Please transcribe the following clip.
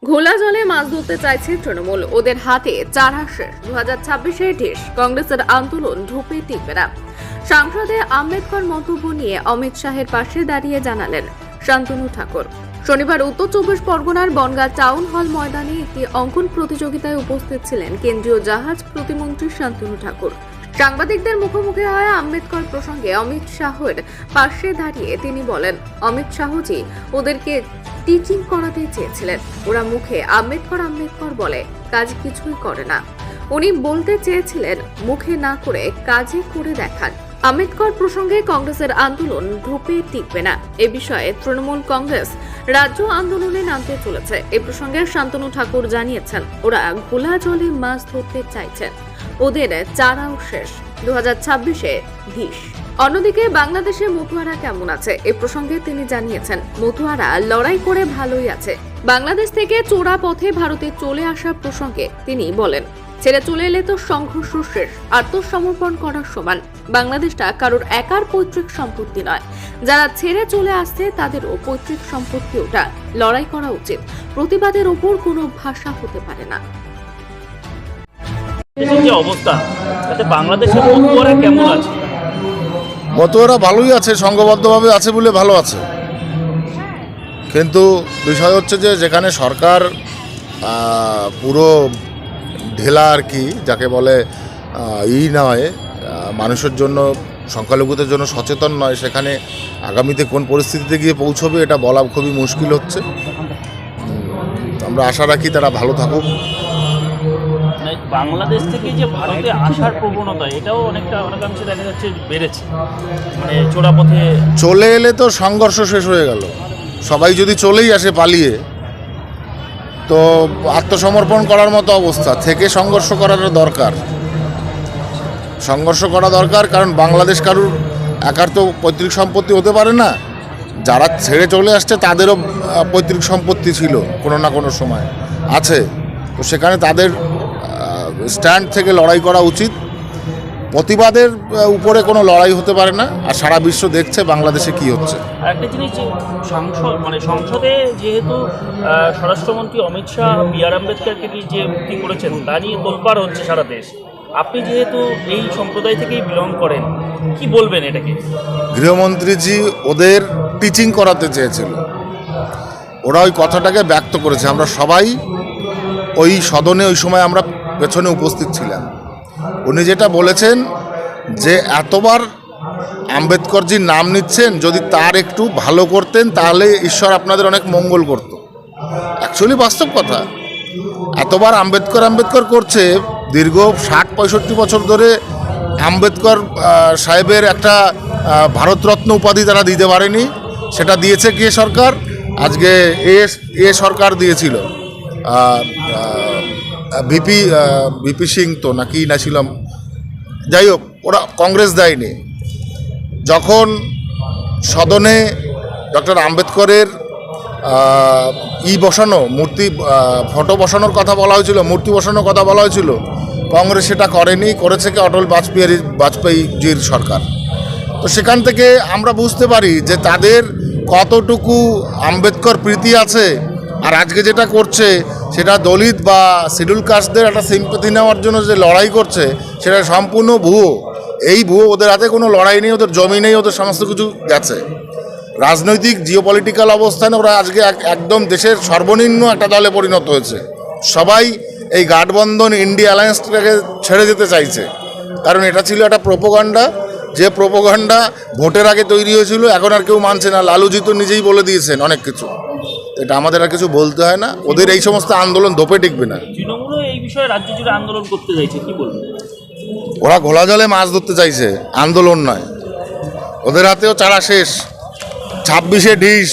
ঘোলা জলে মাছ ধরতে চাইছে তৃণমূল, ওদের হাতে চারা শেষ। 2026-এর ঢেস, কংগ্রেসের আন্দোলন ঢুপে টিকবে না। সংসদে আম্বেদকর মন্তব্য নিয়ে অমিত শাহের পাশে দাঁড়িয়ে জানালেন শান্তনু ঠাকুর। শনিবার উত্তর চব্বিশ পরগনার বনগাঁ টাউন হল ময়দানে একটি অঙ্কন প্রতিযোগিতায় উপস্থিত ছিলেন কেন্দ্রীয় জাহাজ প্রতিমন্ত্রী শান্তনু ঠাকুর। সাংবাদিকদের মুখোমুখি হয়ে আম্বেদকর প্রসঙ্গে অমিত শাহের পাশে দাঁড়িয়ে তিনি বলেন, অমিত শাহজি ওদেরকে টিচিং করাতে চেয়েছিলেন। ওরা মুখে আম্বেদকর আম্বেদকর বলে, কাজ কিছুই করে না। উনি বলতে চেয়েছিলেন মুখে না করে কাজে করে দেখান। আম্বেদকর প্রসঙ্গে কংগ্রেসের আন্দোলন ঢুপে টিকবে না। এ বিষয়ে তৃণমূল কংগ্রেস রাজ্য আন্দোলনে নামতে চলেছে। এ প্রসঙ্গে শান্তনু ঠাকুর জানিয়েছেন, ওরা ঘোলা জলে মাছ ধরতে চাইছেন, ওদের চারাও শেষ। 2026-এ ঢিস। অন্যদিকে বাংলাদেশে মতুয়ারা কেমন আছে এ প্রসঙ্গে তিনি জানিয়েছেন, মতুয়ারা লড়াই করে ভালোই আছে। বাংলাদেশ থেকে চোরা পথে ভারতে চলে আসা প্রসঙ্গে তিনি বলেন, ছেড়ে চলে এলে তো সংঘর্ষ শেষ, আত্মসমর্পণ করার সমান। বাংলাদেশটা কারোর একার পৈতৃক সম্পত্তি নয়। যারা ছেড়ে চলে আসছে তাদেরও পৈতৃক সম্পত্তি, ওটা লড়াই করা উচিত। প্রতিবাদের ওপর কোনো ভাষা হতে পারে না। যে অবস্থা তাতে বাংলাদেশের মতুয়ারা কেমন আছে? মতুয়ারা ভালোই আছে, সংঘবদ্ধভাবে আছে বলে ভালো আছে। কিন্তু বিষয় হচ্ছে যে যেখানে সরকার পুরো ঢেলা আর কি যাকে বলে নয়, মানুষের জন্য, সংখ্যালঘুদের জন্য সচেতন নয়, সেখানে আগামীতে কোন পরিস্থিতিতে গিয়ে পৌঁছবে এটা বলা খুবই মুশকিল হচ্ছে। আমরা আশা রাখি তারা ভালো থাকুক। বাংলাদেশ থেকে যে ভারতে আসার প্রবণতা এটাও অনেকাংশে দেখা যাচ্ছে বেড়েছে, মানে চোরাপথে চলে এলে তো সংঘর্ষ শেষ হয়ে গেল। সবাই যদি চলেই আসে পালিয়ে, তো আত্মসমর্পণ করার মতো অবস্থা থেকে সংঘর্ষ করার দরকার। সংঘর্ষ করা দরকার, কারণ বাংলাদেশ কারুর একার তো পৈতৃক সম্পত্তি হতে পারে না। যারা ছেড়ে চলে আসছে তাদেরও পৈতৃক সম্পত্তি ছিল কোনো না কোনো সময় আছে। তো সেখানে তাদের স্ট্যান্ড থেকে লড়াই করা উচিত। প্রতিবাদের উপরে কোনো লড়াই হতে পারে না। আর সারা বিশ্ব দেখছে বাংলাদেশে কি হচ্ছে। আরেকটা জিনিস, সংসদে যেহেতু স্বরাষ্ট্রমন্ত্রী অমিত শাহ বি.আর. আম্বেদকরকে যে মুক্তি করেছেন তা নিয়ে তোলপাড় হচ্ছে সারা দেশ। আপনি যেহেতু এই সম্প্রদায় থেকেই বিলং করেন, কি বলবেন এটাকে? গৃহমন্ত্রীজি ওদের টিচিং করাতে চেয়েছিল, ওরা ওই কথাটাকে ব্যক্ত করেছে। আমরা সবাই ওই সদনে ওই সময় আমরা পেছনে উপস্থিত ছিলাম। উনি যেটা বলেছেন যে এতবার আম্বেদকরজির নাম নিচ্ছেন, যদি তার একটু ভালো করতেন তাহলে ঈশ্বর আপনাদের অনেক মঙ্গল করত। অ্যাকচুয়ালি বাস্তব কথা। এতবার আম্বেদকর আম্বেদকর করছে, দীর্ঘ 60-65 বছর ধরে আম্বেদকর সাহেবের একটা ভারতরত্ন উপাধি তারা দিতে পারেনি। সেটা দিয়েছে কে সরকার? আজকে এ সরকার দিয়েছিল, ভিপি সিং তো নাকি না ছিলাম, যাই হোক, ওরা কংগ্রেস দেয়নি। যখন সদনে ডক্টর আম্বেদকরের বসানো মূর্তি, ফটো বসানোর কথা বলা হয়েছিল, মূর্তি বসানোর কথা বলা হয়েছিল, কংগ্রেস সেটা করেনি। করেছে কি অটল বাজপেয়ীজির সরকার। তো সেখান থেকে আমরা বুঝতে পারি যে তাদের কতটুকু আম্বেদকর প্রীতি আছে। আর আজকে যেটা করছে সেটা দলিত বা শিডিউল কাস্টদের একটা সিম্পাথি নেওয়ার জন্য যে লড়াই করছে, সেটা সম্পূর্ণ ভুয়ো। এই ভুয়ো, ওদের হাতে কোনো লড়াই নেই, ওদের জমি নেই, ওদের সমস্ত কিছু গেছে। রাজনৈতিক জিওপলিটিক্যাল অবস্থানে ওরা আজকে একদম দেশের সর্বনিম্ন একটা দলে পরিণত হয়েছে। সবাই এই গাঠবন্ধন ইন্ডিয়া অ্যালায়েন্সটাকে ছেড়ে যেতে চাইছে, কারণ এটা ছিল একটা প্রোপাগান্ডা। যে প্রোপাগান্ডা ভোটের আগে তৈরি হয়েছিল, এখন আর কেউ মানছে না। লালুজি তো নিজেই বলে দিয়েছেন অনেক কিছু। এটা আমাদের আর কিছু বলতে হয় না। ওদের এই সমস্ত আন্দোলন ধোপে টিকবে না। তৃণমূলও এই বিষয়ে রাজ্য জুড়ে আন্দোলন করতে চাইছে, কি বলবেন? ওরা ঘোলা জলে মাছ ধরতে চাইছে, আন্দোলন নয়। ওদের হাতেও চারা শেষ। 26-এ ঢিস।